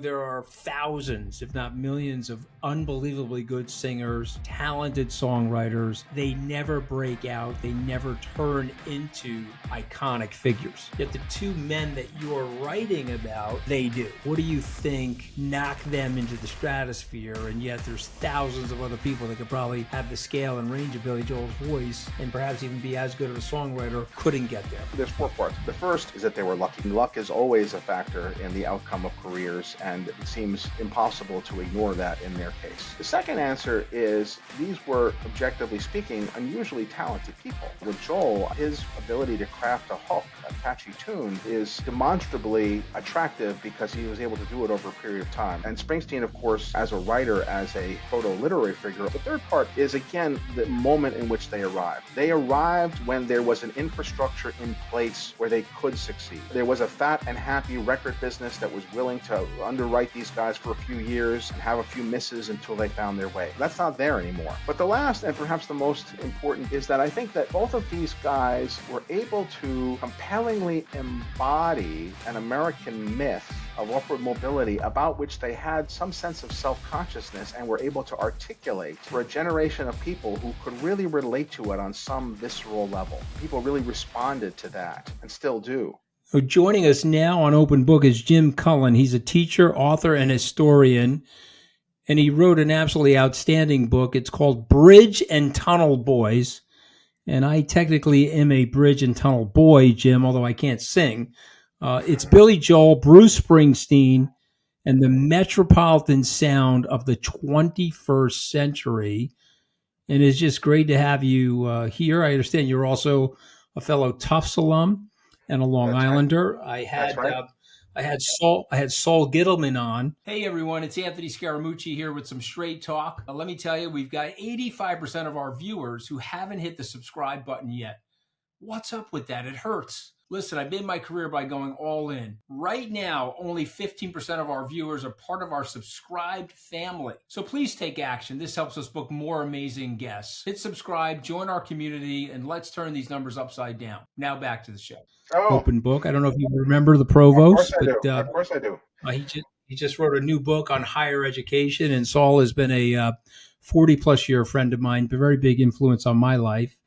There are thousands, if not millions, of unbelievably good singers, talented songwriters. They never break out. They never turn into iconic figures. Yet the two men that you're writing about, they do. What do you think knocked them into the stratosphere? And yet there's thousands of other people that could probably have the scale and range of Billy Joel's voice and perhaps even be as good of a songwriter, couldn't get there. There's four parts. The first is that they were lucky. Luck is always a factor in the outcome of careers, and it seems impossible to ignore that in their case. The second answer is these were, objectively speaking, unusually talented people. With Joel, his ability to craft a hook, a catchy tune, is demonstrably attractive because he was able to do it over a period of time. And Springsteen, of course, as a writer, as a proto-literary figure. The third part is, again, the moment in which they arrived. They arrived when there was an infrastructure in place where they could succeed. There was a fat and happy record business that was willing to underwrite these guys for a few years and have a few misses until they found their way. That's not there anymore. But the last, and perhaps the most important, is that I think that both of these guys were able to compellingly embody an American myth of upward mobility about which they had some sense of self-consciousness and were able to articulate for a generation of people who could really relate to it on some visceral level. People really responded to that and still do. So joining us now on Open Book is Jim Cullen. He's a teacher, author, and historian, and he wrote an absolutely outstanding book. It's called Bridge and Tunnel Boys, and I technically am a bridge and tunnel boy, Jim, although I can't sing. It's Billy Joel, Bruce Springsteen, and the metropolitan sound of the 21st century. And it's just great to have you here. I understand you're also a fellow Tufts alum and a Long Islander. Right. I had Saul Gittleman on. Hey everyone, it's Anthony Scaramucci here with some straight talk. Let me tell you, we've got 85% of our viewers who haven't hit the subscribe button yet. What's up with that? It hurts. Listen, I made my career by going all in. Right now, only 15% of our viewers are part of our subscribed family. So please take action. This helps us book more amazing guests. Hit subscribe, join our community, and let's turn these numbers upside down. Now back to the show. Open Book. I don't know if you remember the provost, of course I do. He just wrote a new book on higher education, and Saul has been a 40-plus year friend of mine, a very big influence on my life.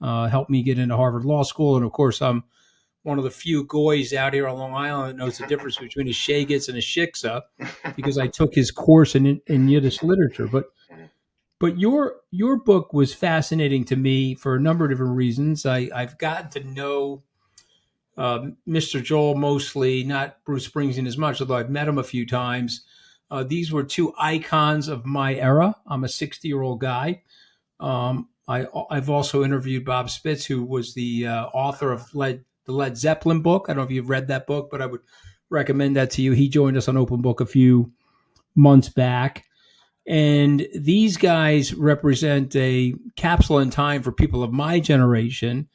Helped me get into Harvard Law School, and of course, I'm one of the few goys out here on Long Island that knows the difference between a 𝗕ģics and a 𝗕cie because I took his course in Yiddish literature. But your book was fascinating to me for a number of different reasons. I've gotten to know Mr. Joel mostly, not Bruce Springsteen as much, although I've met him a few times. These were two icons of my era. I'm a 60-year-old guy. I've also interviewed Bob Spitz, who was the author of the Led Zeppelin book. I don't know if you've read that book, but I would recommend that to you. He joined us on Open Book a few months back. And these guys represent a capsule in time for people of my generation.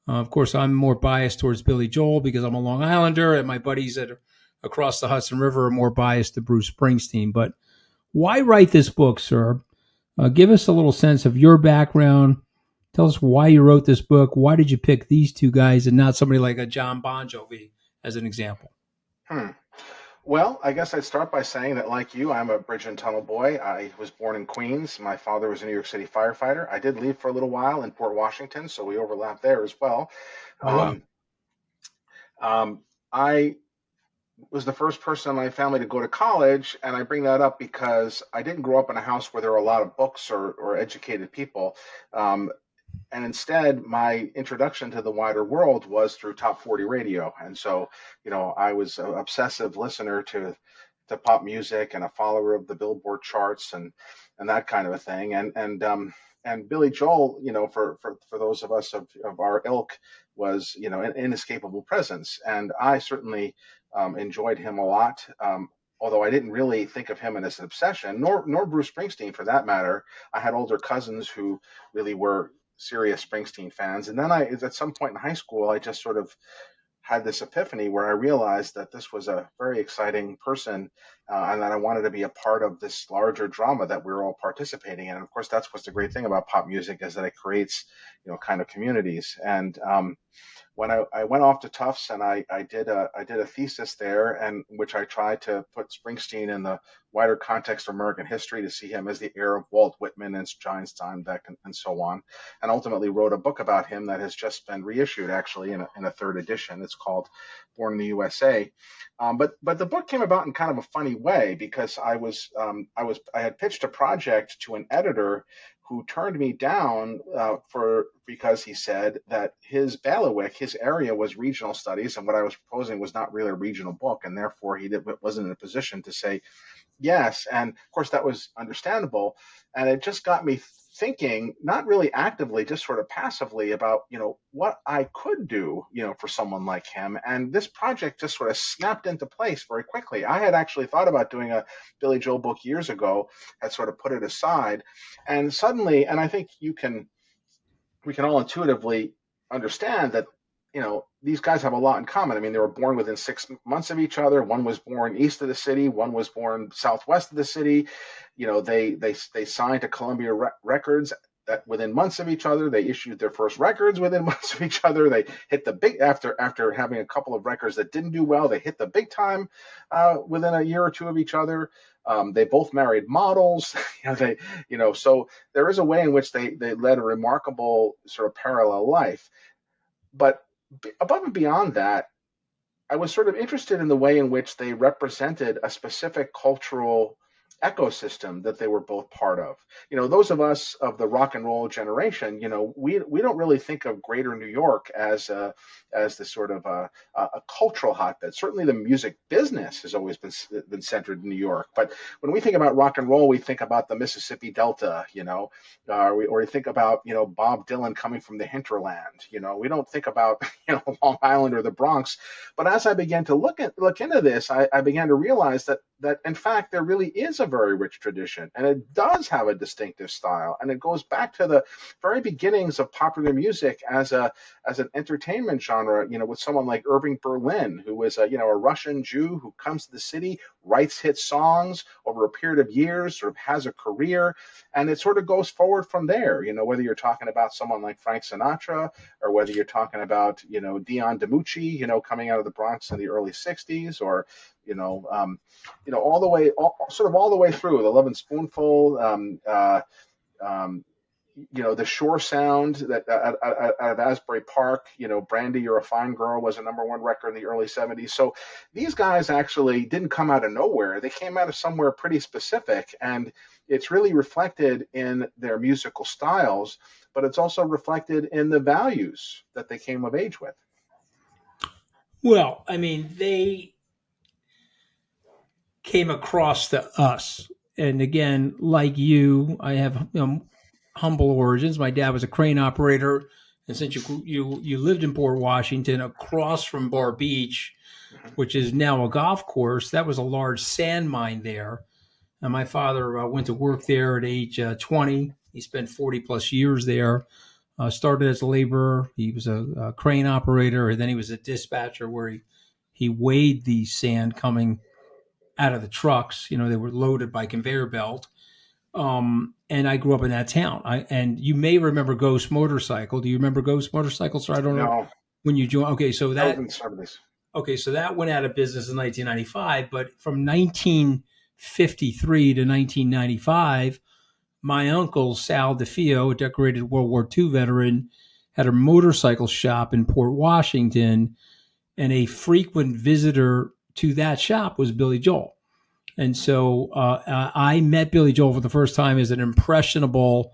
Of course, I'm more biased towards Billy Joel because I'm a Long Islander, and my buddies that are across the Hudson River are more biased to Bruce Springsteen. But why write this book, sir? Give us a little sense of your background. Tell us why you wrote this book. Why did you pick these two guys and not somebody like a Jon Bon Jovi as an example? Well, I guess I'd start by saying that, like you, I'm a bridge and tunnel boy. I was born in Queens. My father was a New York City firefighter. I did leave for a little while in Port Washington, so we overlap there as well. I was the first person in my family to go to college, and I bring that up because I didn't grow up in a house where there were a lot of books or educated people. And instead, my introduction to the wider world was through Top 40 radio. And so, I was an obsessive listener to pop music and a follower of the Billboard charts and that kind of a thing. And Billy Joel, for those of us of our ilk, was, an inescapable presence. And I certainly enjoyed him a lot. Although I didn't really think of him as an obsession, nor Bruce Springsteen for that matter. I had older cousins who really were serious Springsteen fans. And then at some point in high school, I just sort of had this epiphany where I realized that this was a very exciting person and that I wanted to be a part of this larger drama that we were all participating in. And of course, that's what's the great thing about pop music is that it creates, kind of communities. And when I went off to Tufts and I did a thesis there, and which I tried to put Springsteen in the wider context of American history, to see him as the heir of Walt Whitman and 𝗤𝗏 Steinbeck and so on, and ultimately wrote a book about him that has just been reissued actually in a third edition. It's called Born in the U.S.A. But the book came about in kind of a funny way, because I had pitched a project to an editor who turned me down because he said that his bailiwick, his area, was regional studies, and what I was proposing was not really a regional book, and therefore he wasn't in a position to say yes. And of course that was understandable, and it just got me thinking, not really actively, just sort of passively, about what I could do for someone like him. And this project just sort of snapped into place very quickly. I had actually thought about doing a Billy Joel book years ago, had sort of put it aside, and suddenly, and I think we can all intuitively understand that these guys have a lot in common. I mean, they were born within 6 months of each other. One was born east of the city. One was born southwest of the city. They signed to Columbia Records that within months of each other. They issued their first records within months of each other. They hit the big after having a couple of records that didn't do well. They hit the big time within a year or two of each other. They both married models. So there is a way in which they led a remarkable sort of parallel life. But above and beyond that, I was sort of interested in the way in which they represented a specific cultural ecosystem that they were both part of. Those of us of the rock and roll generation, we don't really think of Greater New York as the sort of a cultural hotbed. Certainly, the music business has always been centered in New York. But when we think about rock and roll, we think about the Mississippi Delta, or we think about Bob Dylan coming from the hinterland. We don't think about Long Island or the Bronx. But as I began to look into this, I began to realize that in fact there really is a very rich tradition, and it does have a distinctive style, and it goes back to the very beginnings of popular music as an entertainment genre, with someone like Irving Berlin, who was a Russian Jew who comes to the city, writes hit songs over a period of years, sort of has a career, and it sort of goes forward from there. Whether you're talking about someone like Frank Sinatra, or whether you're talking about Dion DiMucci, coming out of the Bronx in the early '60s, or all the way through the Love and Spoonful, the Shore Sound that out of Asbury Park, Brandy, You're a Fine Girl was a #1 record in the early '70s. So these guys actually didn't come out of nowhere. They came out of somewhere pretty specific, and it's really reflected in their musical styles, but it's also reflected in the values that they came of age with. Well, I mean, they came across to us. And again, like you, I have humble origins. My dad was a crane operator, and since you lived in Port Washington, across from Bar Beach, which is now a golf course, that was a large sand mine there. And my father went to work there at age 20. He spent 40 plus years there. Started as a laborer. He was a crane operator, and then he was a dispatcher where he weighed the sand coming out of the trucks. They were loaded by conveyor belt. And I grew up in that town. And you may remember Ghost Motorcycle. Do you remember Ghost Motorcycle, sir? I don't know when you joined. Okay, so that went out of business in 1995. But from 1953 to 1995, my uncle Sal DeFeo, a decorated World War II veteran, had a motorcycle shop in Port Washington, and a frequent visitor to that shop was Billy Joel. And so I met Billy Joel for the first time as an impressionable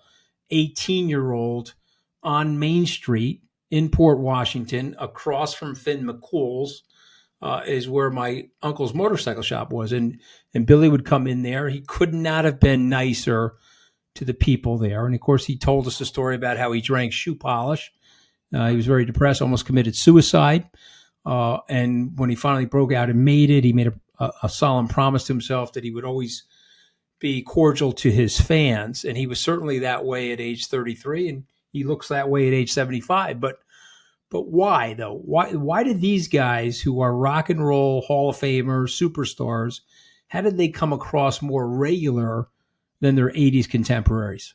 18-year-old on Main Street in Port Washington, across from Finn McCool's, is where my uncle's motorcycle shop was. And Billy would come in there. He could not have been nicer to the people there. And of course, he told us a story about how he drank shoe polish. He was very depressed, almost committed suicide. And when he finally broke out and made it, he made a solemn promise to himself that he would always be cordial to his fans. And he was certainly that way at age 33, and he looks that way at age 75. But why, though? Why did these guys, who are rock and roll Hall of Famers, superstars, how did they come across more regular than their 80s contemporaries?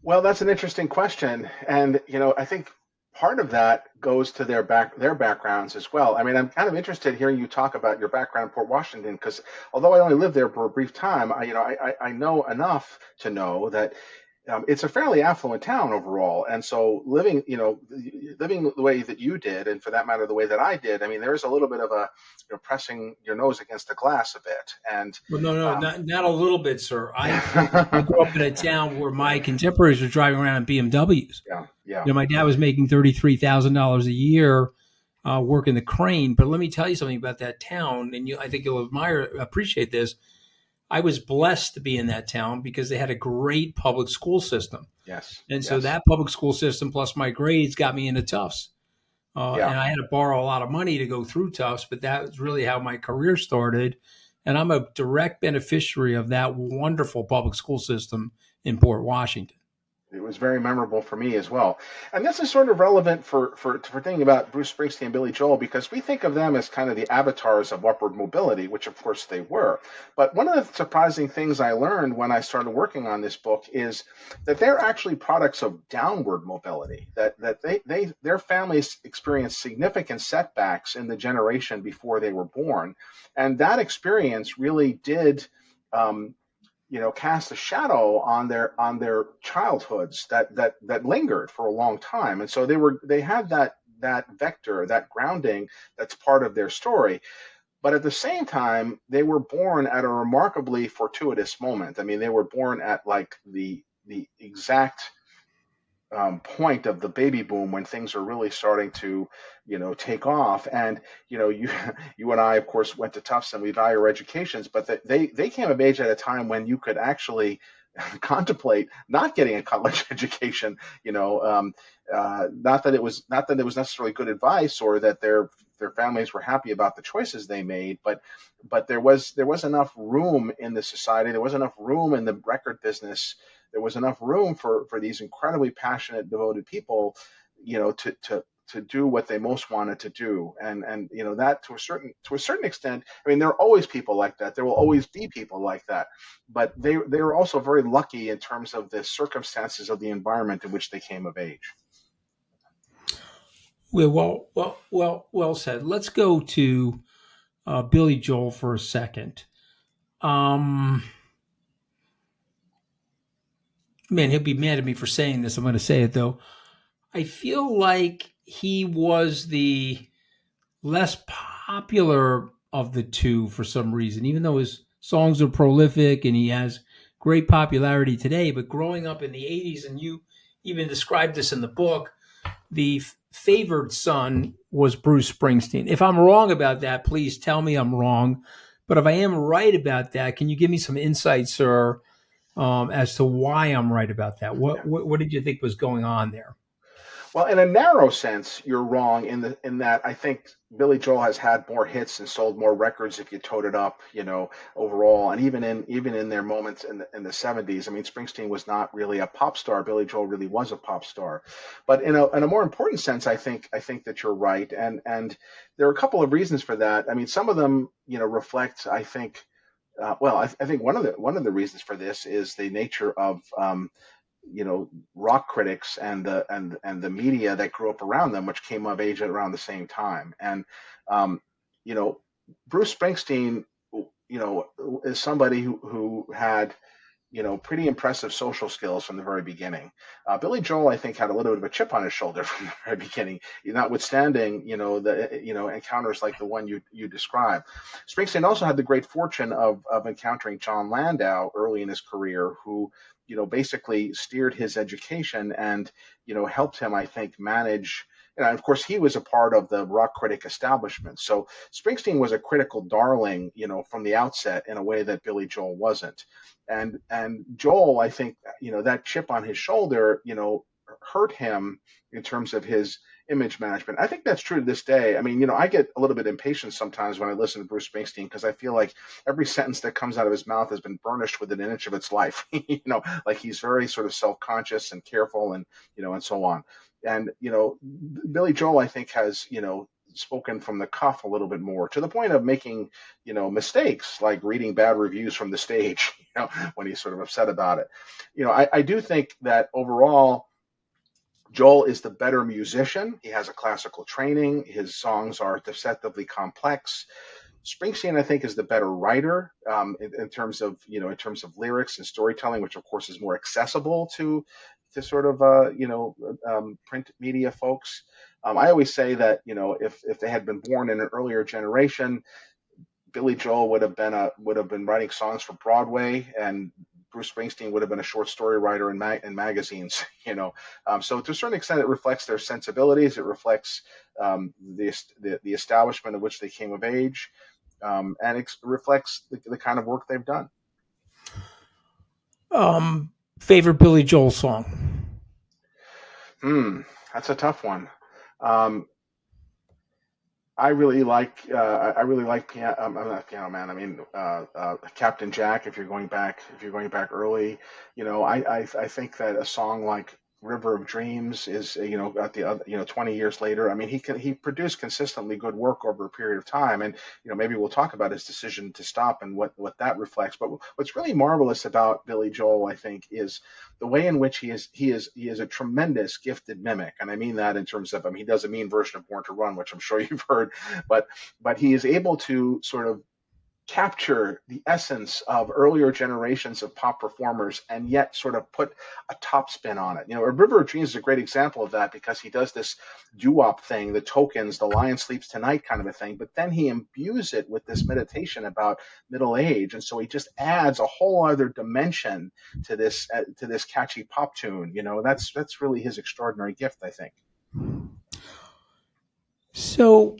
Well, that's an interesting question. And, I think part of that goes to their backgrounds as well. I mean, I'm kind of interested hearing you talk about your background in Port Washington, because although I only lived there for a brief time, I know enough to know that it's a fairly affluent town overall. And so living the way that you did, and for that matter, the way that I did, I mean, there is a little bit of a, pressing your nose against the glass a bit. And Well, no, not a little bit, sir. I yeah, grew up in a town where my contemporaries were driving around in BMWs. yeah, My dad was making $33,000 a year working the crane. But let me tell you something about that town, and I think you'll appreciate this. I was blessed to be in that town because they had a great public school system. yes, And so yes, that public school system plus my grades got me into Tufts. yeah. And I had to borrow a lot of money to go through Tufts, but that was really how my career started. And I'm a direct beneficiary of that wonderful public school system in Port Washington. It was very memorable for me as well. And this is sort of relevant for thinking about Bruce Springsteen and Billy Joel, because we think of them as kind of the avatars of upward mobility, which of course they were. But one of the surprising things I learned when I started working on this book is that they're actually products of downward mobility, that their families experienced significant setbacks in the generation before they were born. And that experience really did cast a shadow on their childhoods that lingered for a long time. And so they had that vector, that grounding, that's part of their story. But at the same time, they were born at a remarkably fortuitous moment. I mean, they were born at like the exact point of the baby boom when things are really starting to, take off. And you and I, of course, went to Tufts and we value our educations, but they came of age at a time when you could actually contemplate not getting a college education. Not that it was necessarily good advice or that their families were happy about the choices they made, but there was enough room in the society, there was enough room in the record business, there was enough room for these incredibly passionate, devoted people, to do what they most wanted to do. And that to a certain extent, I mean, there are always people like that. There will always be people like that. But they were also very lucky in terms of the circumstances of the environment in which they came of age. Well said. Let's go to Billy Joel for a second. Man, he'll be mad at me for saying this. I'm going to say it though. I feel like he was the less popular of the two for some reason, even though his songs are prolific and he has great popularity today. But growing up in the 80s, and you even described this in the book, the favored son was Bruce Springsteen. If I'm wrong about that, please tell me I'm wrong. But if I am right about that, can you give me some insight, sir, as to why I'm right about that? What did you think was going on there? Well, in a narrow sense, you're wrong in that I think Billy Joel has had more hits and sold more records if you totaled it up, overall. And even in their moments in the 70s, I mean, Springsteen was not really a pop star. Billy Joel really was a pop star. But in a more important sense, I think that you're right. And there are a couple of reasons for that. I mean, some of them, reflect, I think. I think one of the reasons for this is the nature of rock critics and the media that grew up around them, which came of age at around the same time. And Bruce Springsteen, is somebody who had pretty impressive social skills from the very beginning. Billy Joel, I think, had a little bit of a chip on his shoulder from the very beginning, notwithstanding, encounters like the one you described. Springsteen also had the great fortune of encountering John Landau early in his career, who, basically steered his education and, helped him, I think, manage. And of course, he was a part of the rock critic establishment. So Springsteen was a critical darling, from the outset in a way that Billy Joel wasn't. And Joel, I think, that chip on his shoulder, hurt him in terms of his image management. I think that's true to this day. I mean, I get a little bit impatient sometimes when I listen to Bruce Springsteen because I feel like every sentence that comes out of his mouth has been burnished within an inch of its life. Like he's very sort of self-conscious and careful and, and so on. And, Billy Joel, I think, has, spoken from the cuff a little bit more to the point of making, mistakes like reading bad reviews from the stage, when he's sort of upset about it. I do think that overall, Joel is the better musician. He has a classical training. His songs are deceptively complex. Springsteen, I think, is the better writer in terms of lyrics and storytelling, which of course is more accessible to sort of print media folks. I always say that if they had been born in an earlier generation, Billy Joel would have been writing songs for Broadway, and Bruce Springsteen would have been a short story writer in magazines. So to a certain extent, it reflects their sensibilities. It reflects the establishment of which they came of age, and it reflects the kind of work they've done. Favorite Billy Joel song? That's a tough one. I really like piano. I'm not Piano Man. I mean, Captain Jack. If you're going back early, I think that a song like River of Dreams is at the other 20 years later. I mean, he produced consistently good work over a period of time, and maybe we'll talk about his decision to stop and what that reflects. But what's really marvelous about Billy Joel, I think, is the way in which he is a tremendous gifted mimic, and I mean that in terms of, he does a mean version of Born to Run, which I'm sure you've heard, but he is able to sort of capture the essence of earlier generations of pop performers and yet sort of put a top spin on it. A River of Dreams is a great example of that, because he does this doo-wop thing, the Tokens, the Lion Sleeps Tonight kind of a thing, but then he imbues it with this meditation about middle age, and so he just adds a whole other dimension to this catchy pop tune. That's really his extraordinary gift, I think. So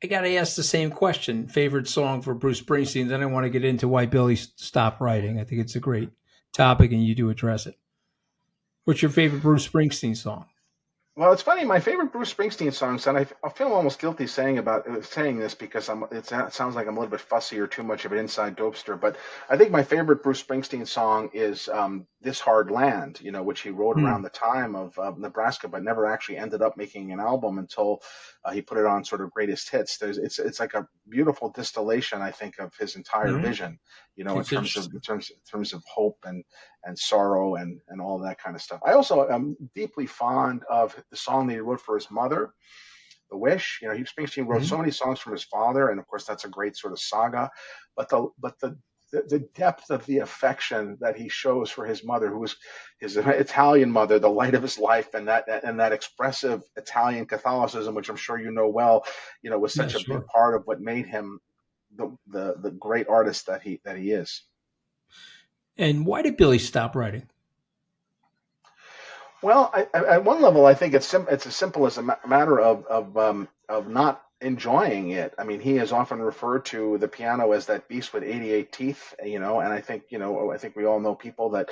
I got to ask the same question. Favorite song for Bruce Springsteen. Then I want to get into why Billy stopped writing. I think it's a great topic, and you do address it. What's your favorite Bruce Springsteen song? Well, it's funny. My favorite Bruce Springsteen songs, and I feel almost guilty saying this because it sounds like I'm a little bit fussy or too much of an inside dopester. But I think my favorite Bruce Springsteen song is "This Hard Land," which he wrote around the time of Nebraska, but never actually ended up making an album until he put it on sort of greatest hits. It's like a beautiful distillation, I think, of his entire vision. In terms of hope and sorrow and all that kind of stuff. I also am deeply fond of the song that he wrote for his mother, "The Wish." Springsteen wrote so many songs from his father, and of course that's a great sort of saga. But the depth of the affection that he shows for his mother, who was his Italian mother, the light of his life, and that expressive Italian Catholicism, which I'm sure well, was such a big part of what made him the great artist that he is. And why did Billy stop writing? Well, at one level, I think it's as simple as a matter of not enjoying it. I mean, he has often referred to the piano as that beast with 88 teeth, and I think we all know people that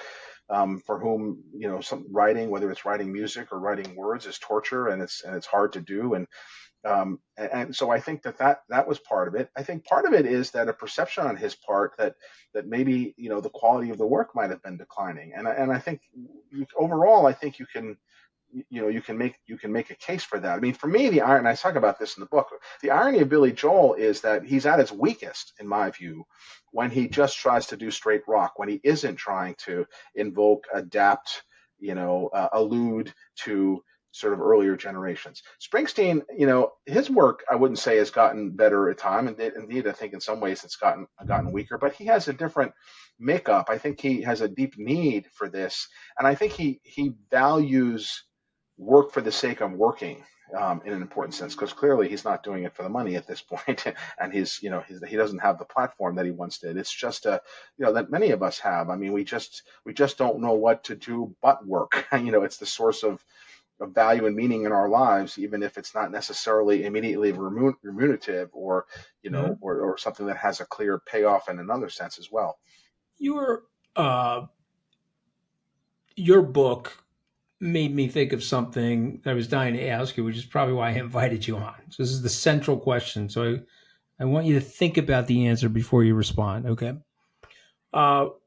for whom some writing, whether it's writing music or writing words, is torture, and it's hard to do, and so I think that was part of it. I think part of it is that a perception on his part that maybe the quality of the work might have been declining, and I think overall I think you can make a case for that. I mean, for me, the irony, and I talk about this in the book, the irony of Billy Joel is that he's at his weakest, in my view, when he just tries to do straight rock, when he isn't trying to invoke, adapt, allude to sort of earlier generations. Springsteen, his work, I wouldn't say has gotten better at time, and indeed, I think in some ways it's gotten weaker. But he has a different makeup. I think he has a deep need for this, and I think he values work for the sake of working in an important sense, because clearly he's not doing it for the money at this point, and he doesn't have the platform that he once did. It's just that many of us have. I mean, we just don't know what to do but work. It's the source of value and meaning in our lives, even if it's not necessarily immediately remunerative or or something that has a clear payoff in another sense as well. Your book made me think of something I was dying to ask you, which is probably why I invited you on. So this is the central question. So I want you to think about the answer before you respond. Okay.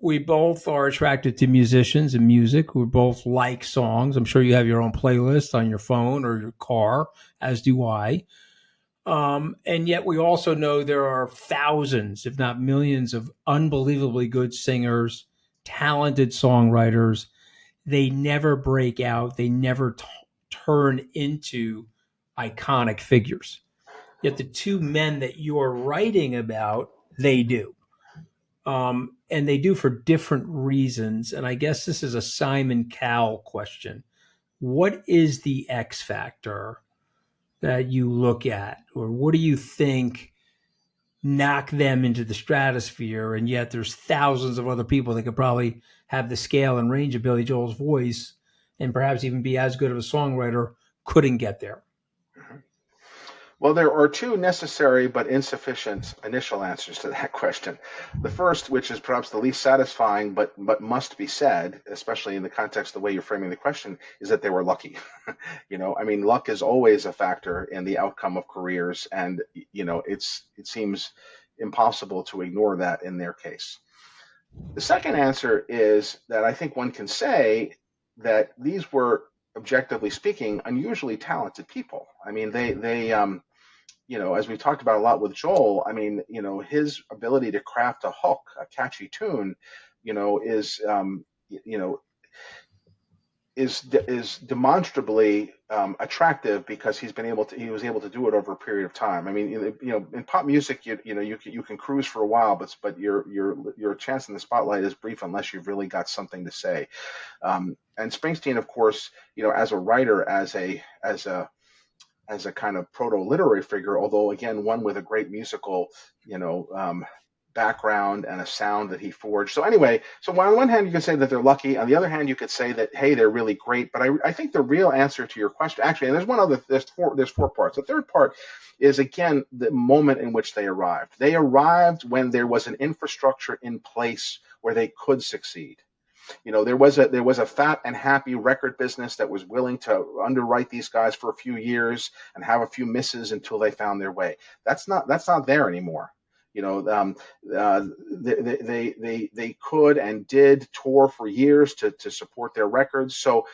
We both are attracted to musicians and music. We both like songs. I'm sure you have your own playlist on your phone or your car, as do I. And yet we also know there are thousands, if not millions, of unbelievably good singers, talented songwriters they never break out. They never turn into iconic figures. Yet the two men that you're writing about, they do. And they do for different reasons. And I guess this is a Simon Cowell question. What is the X factor that you look at? Or what do you think knock them into the stratosphere? And yet there's thousands of other people that could probably have the scale and range of Billy Joel's voice and perhaps even be as good of a songwriter, couldn't get there. Well, there are two necessary but insufficient initial answers to that question. The first, which is perhaps the least satisfying but must be said, especially in the context of the way you're framing the question, is that they were lucky. Luck is always a factor in the outcome of careers, and it seems impossible to ignore that in their case. The second answer is that I think one can say that these were, objectively speaking, unusually talented people. I mean, they as we talked about a lot with Joel, his ability to craft a hook, a catchy tune, is demonstrably attractive because he was able to do it over a period of time. In pop music, you can cruise for a while, but your chance in the spotlight is brief unless you've really got something to say. And Springsteen, of course, as a writer, as a kind of proto-literary figure, although again one with a great musical background and a sound that he forged. So anyway, on one hand you could say that they're lucky, on the other hand you could say that, hey, they're really great. But I think the real answer to your question, actually, and there's four parts. The third part is, again, the moment in which they arrived. They arrived when there was an infrastructure in place where they could succeed. There was a fat and happy record business that was willing to underwrite these guys for a few years and have a few misses until they found their way. That's not there anymore. They could and did tour for years to support their records. So,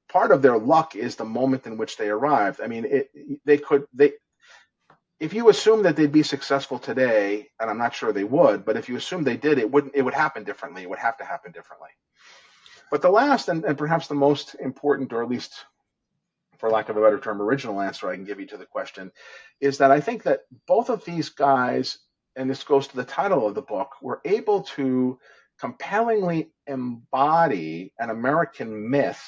part of their luck is the moment in which they arrived. If you assume that they'd be successful today, and I'm not sure they would, but if you assume they did, it would happen differently. It would have to happen differently. But the last and perhaps the most important, or at least for lack of a better term, original answer I can give you to the question is that I think that both of these guys, and this goes to the title of the book, were able to compellingly embody an American myth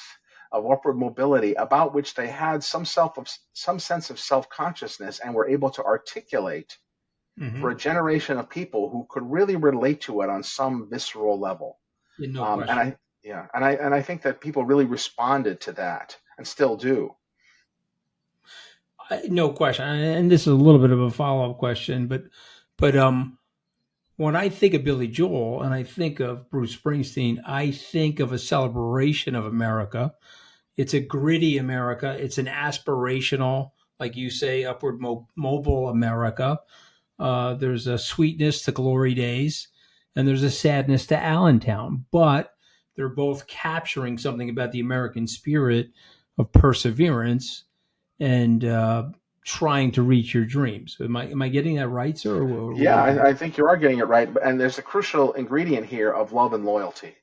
of upward mobility about which they had some sense of self-consciousness and were able to articulate for a generation of people who could really relate to it on some visceral level. And I think that people really responded to that and still do. No question. And this is a little bit of a follow-up question, but when I think of Billy Joel and I think of Bruce Springsteen, I think of a celebration of America. It's a gritty America. It's an aspirational, like you say, upward mobile America. There's a sweetness to glory days, and there's a sadness to Allentown. But they're both capturing something about the American spirit of perseverance and trying to reach your dreams. Am I getting that right, sir? I think you are getting it right. And there's a crucial ingredient here of love and loyalty.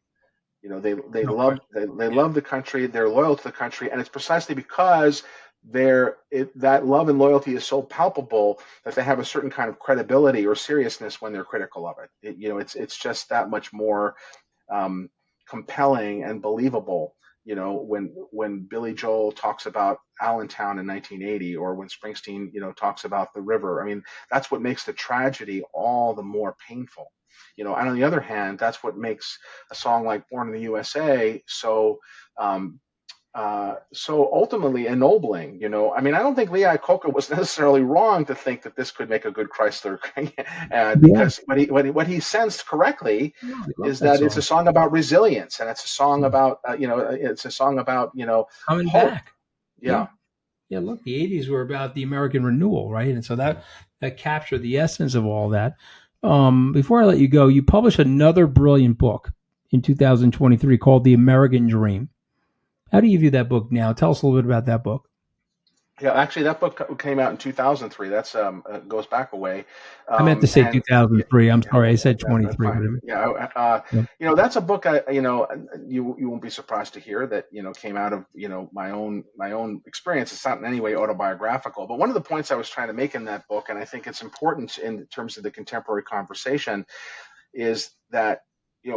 They love the country. They're loyal to the country, and it's precisely because that love and loyalty is so palpable that they have a certain kind of credibility or seriousness when they're critical of it. It's just that much more compelling and believable. When Billy Joel talks about Allentown in 1980, or when Springsteen, talks about the river, that's what makes the tragedy all the more painful. And on the other hand, that's what makes a song like Born in the U.S.A. so ultimately ennobling. I don't think 𝗖𝗵𝗲𝗁 was necessarily wrong to think that this could make a good Chrysler, because what he sensed correctly is that it's a song about resilience, and it's a song about coming hope. Back. Yeah. Look, the 80s were about the American renewal, right? And so that captured the essence of all that. Before I let you go, you published another brilliant book in 2023 called The American Dream. How do you view that book now? Tell us a little bit about that book. Yeah, actually, that book came out in 2003. That's goes back a way, I meant to say and yeah, 2003. I'm yeah, sorry, I said that's 23. fine. But I meant, Yeah, yeah. that's a book you won't be surprised to hear that came out of my own experience. It's not in any way autobiographical, but one of the points I was trying to make in that book, and I think it's important in terms of the contemporary conversation, is that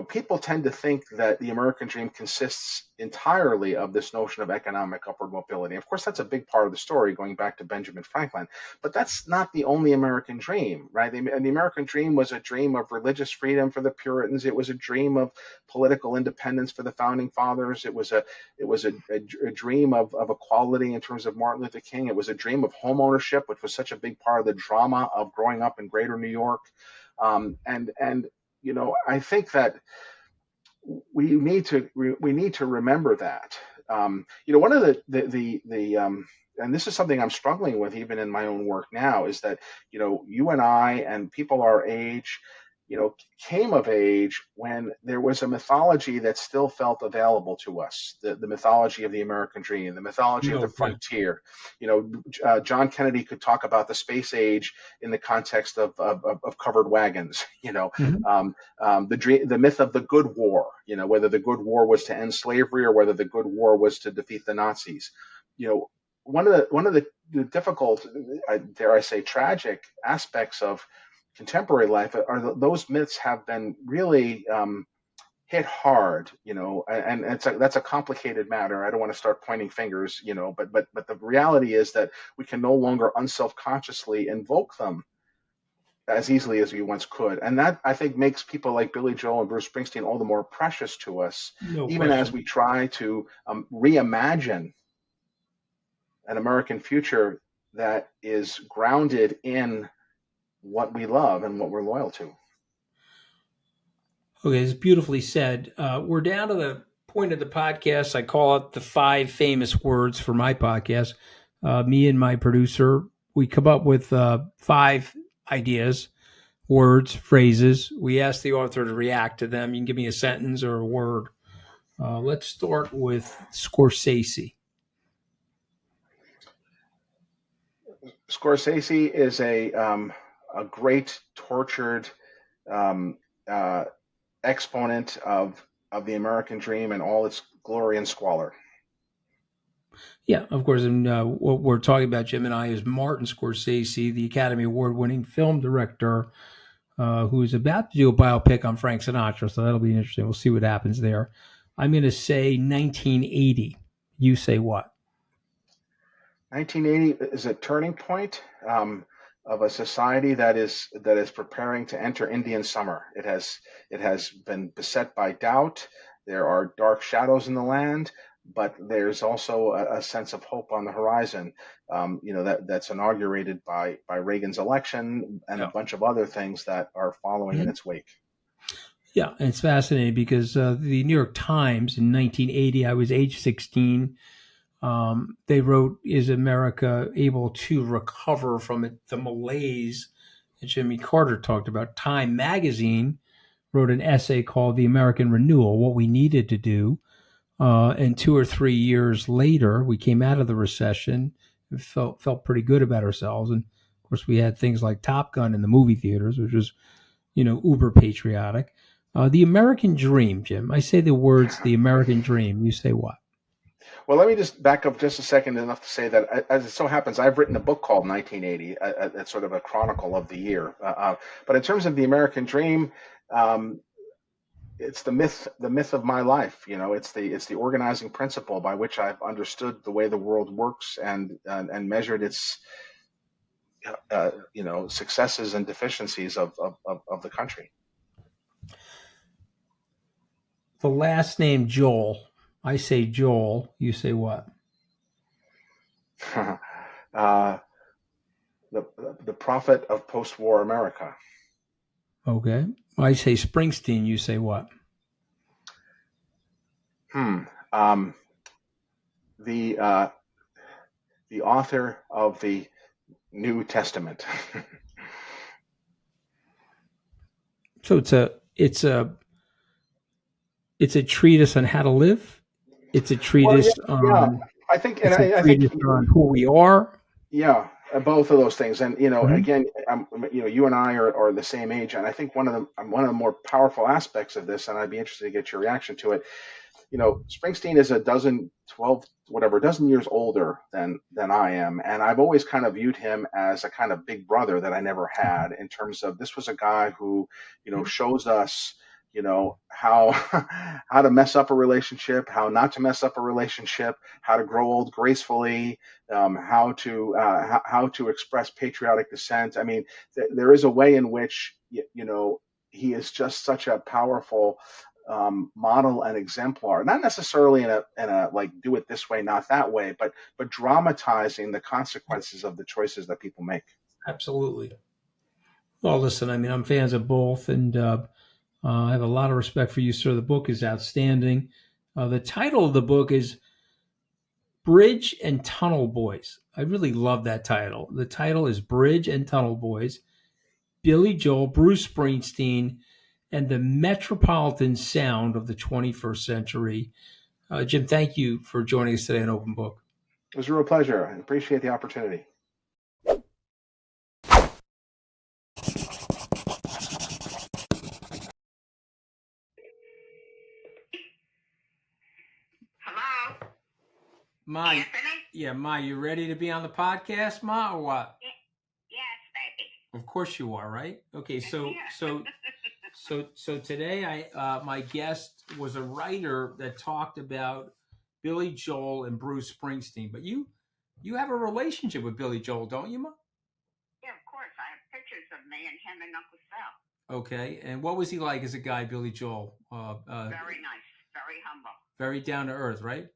people tend to think that the American dream consists entirely of this notion of economic upward mobility. Of course, that's a big part of the story, going back to Benjamin Franklin. But that's not the only American dream, right? The American dream was a dream of religious freedom for the Puritans. It was a dream of political independence for the founding fathers. It was a dream of equality in terms of Martin Luther King. It was a dream of home ownership, which was such a big part of the drama of growing up in Greater New York. And I think that we need to remember that. One of the and this is something I'm struggling with even in my own work now, is that you and I and people our age came of age when there was a mythology that still felt available to us, the mythology of the American dream, the mythology of the No, yeah. frontier. John Kennedy could talk about the space age in the context of covered wagons. Mhm. The myth of the good war, whether the good war was to end slavery or whether the good war was to defeat the Nazis. One of the difficult, dare I say, tragic aspects of contemporary life are those myths have been really hit hard, and that's a complicated matter. I don't want to start pointing fingers, but the reality is that we can no longer unselfconsciously invoke them as easily as we once could, and that, I think, makes people like Billy Joel and Bruce Springsteen all the more precious to us, No even as question. we try to reimagine an American future that is grounded in what we love and what we're loyal to. Okay, it's beautifully said. We're down to the point of the podcast. I call it the 5 famous words for my podcast. Me and my producer, we come up with 5 ideas, words, phrases. We ask the author to react to them. You can give me a sentence or a word. Let's start with Scorsese. Scorsese is a great tortured um, uh, exponent of the American dream and all its glory and squalor. Yeah, of course. And what we're talking about, Jim and I, is Martin Scorsese, the Academy Award winning film director, who's about to do a biopic on Frank Sinatra. So that'll be interesting. We'll see what happens there. I'm going to say 1980. You say what? 1980 is a turning point of a society that is preparing to enter Indian summer. It has been beset by doubt. There are dark shadows in the land, but there's also a sense of hope on the horizon. That's inaugurated by Reagan's election and a Yeah. bunch of other things that are following in Mhm. its wake. Yeah, and it's fascinating because the New York Times in 1980, I was age 16. They wrote, "Is America able to recover from the malaise that Jimmy Carter talked about?" Time magazine wrote an essay called "The American Renewal: What We Needed to Do." And 2 or 3 years later, we came out of the recession. And felt pretty good about ourselves, and of course, we had things like Top Gun in the movie theaters, which was uber patriotic. The American Dream, Jim. I say the words "the American Dream." You say what? Well, let me just back up just a second enough to say that, as it so happens, I've written a book called 1980. It's sort of a chronicle of the year. But in terms of the American dream, um, it's the myth of my life. It's the organizing principle by which I've understood the way the world works and measured its successes and deficiencies of the country. The last name Joel. I say Joel. You say what? uh, the the prophet of post-war America. Okay. I say Springsteen. You say what? Hmm. Um, the uh, the author of the New Testament. So it's a treatise on how to live. It's a Well, yeah, treatise yeah. on. I think, It's a treatise on who we are. yeah, both of those things. And, Mhm. again, you and I are the same age. And I think one of the more powerful aspects of this, and I'd be interested to get your reaction to it. Springsteen is a dozen, 12, whatever, a dozen years older than I am. And I've always kind of viewed him as a kind of big brother that I never had, in terms of, this was a guy who, shows us, how how to mess up a relationship, how not to mess up a relationship, how to grow old gracefully, how to express patriotic dissent. I mean, there is a way in which he is just such a powerful model and exemplar, not necessarily in a like, do it this way, not that way, but dramatizing the consequences of the choices that people make. Absolutely. Well, listen, I mean, I'm fans of both, and I have a lot of respect for you, sir. The book is outstanding. The title of the book is Bridge and Tunnel Boys. I really love that title. The title is Bridge and Tunnel Boys, Billy Joel, Bruce Springsteen, and the metropolitan sound of the 21st century. Jim, thank you for joining us today on Open Book. It was a real pleasure. I appreciate the opportunity. Hello? Ma, Anthony? yeah, Ma, you ready to be on the podcast, Ma, or what? Yes, baby. Of course you are, right? Okay, so Yeah. so today my guest was a writer that talked about Billy Joel and Bruce Springsteen. But you have a relationship with Billy Joel, don't you, Ma? Yeah, of course. I have pictures of me and him and Uncle Sal. Okay, and what was he like as a guy, Billy Joel? Very nice, very humble, Very down to earth, right?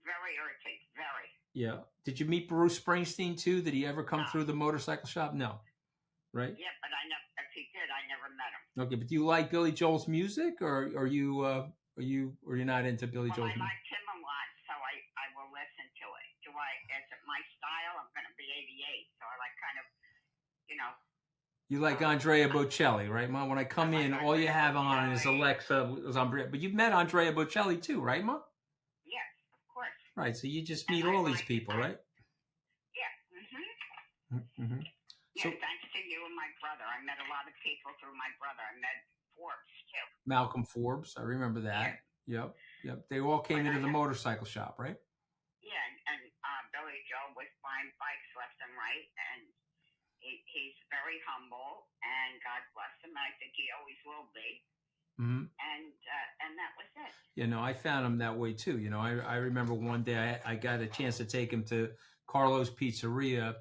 very earthy, very. Yeah. Did you meet Bruce Springsteen too? Did he ever come No. through the motorcycle shop? No. Right? Yeah, but if he did, I never met him. Okay, but do you like Billy Joel's music, or are you not into Billy Well, Joel's I music? liked him a lot, so I will listen to it. Is it my style? I'm going to be 88, so I like kind of, You like 𝗕'Ci𝗵𝗵𝗁𝘀𝗵, right, Ma? When I come I like in, all you have on is 𝗕'Ci𝗵𝗵𝗁𝘀. Alexa was on, but you've met 𝗕'Ci𝗵𝗵𝗁𝘀 too, right, Ma? yes, of course. Right. So you just And meet I all these like- people, right? Yeah. Mm-hmm. Yeah, So thanks to you and my brother. I met a lot of people through my brother. I met Forbes, too. Malcolm Forbes, I remember that. Yep. They all came into the motorcycle shop, right? Yeah, and Billy Joel was buying bikes left and right, and he's very humble, and God bless him. I think he always will be. Mm-hmm. And that was it. I found him that way too. I remember one day I got a chance to take him to Carlo's Pizzeria.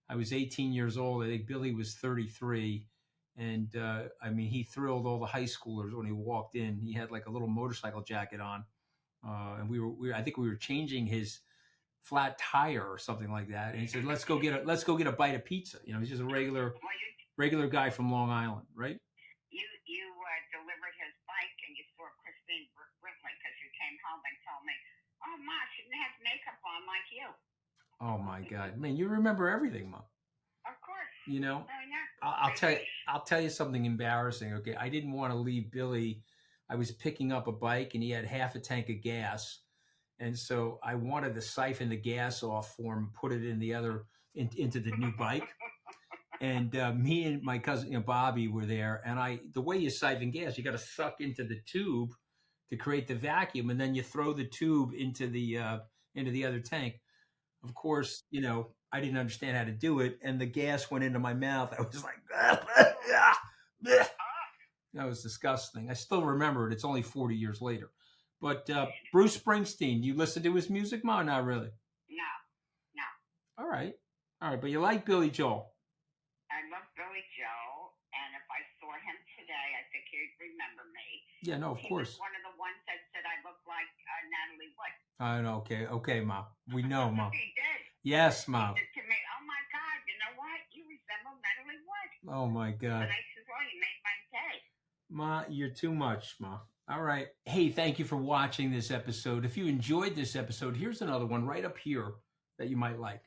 I was 18 years old. I think Billy was 33. And he thrilled all the high schoolers when he walked in. He had like a little motorcycle jacket on. And I think we were changing his flat tire or something like that. And he said, let's go get a bite of pizza. He's just a regular guy from Long Island, right? You delivered his bike, and you saw Christine Brinkley because you came home and told me, oh, Ma, she didn't have makeup on like you. Oh my God, man! You remember everything, Mom. Of course. Oh, yeah. I'll tell you something embarrassing. Okay, I didn't want to leave Billy. I was picking up a bike, and he had half a tank of gas, and so I wanted to siphon the gas off for him, put it in into the new bike. And me and my cousin, Bobby, were there. And the way you siphon gas, you got to suck into the tube to create the vacuum, and then you throw the tube into the other tank. Of course, I didn't understand how to do it, and the gas went into my mouth. I was like, that was disgusting. I still remember it. It's only 40 years later. But Bruce Springsteen, you listen to his music, Ma? Not really. No. All right. But you like Billy Joel? I love Billy Joel, and if I saw him today, I think he'd remember me. Yeah, no, of course. He was one of the ones that said I look like Natalie Wood. I know. Okay, Ma. We know, Ma. He did. Yes, Ma. He said to me, oh my God, you know what? You resemble Natalie Wood. Oh my God. And I said, well, you made my day. Ma, you're too much, Ma. All right. Hey, thank you for watching this episode. If you enjoyed this episode, here's another one right up here that you might like.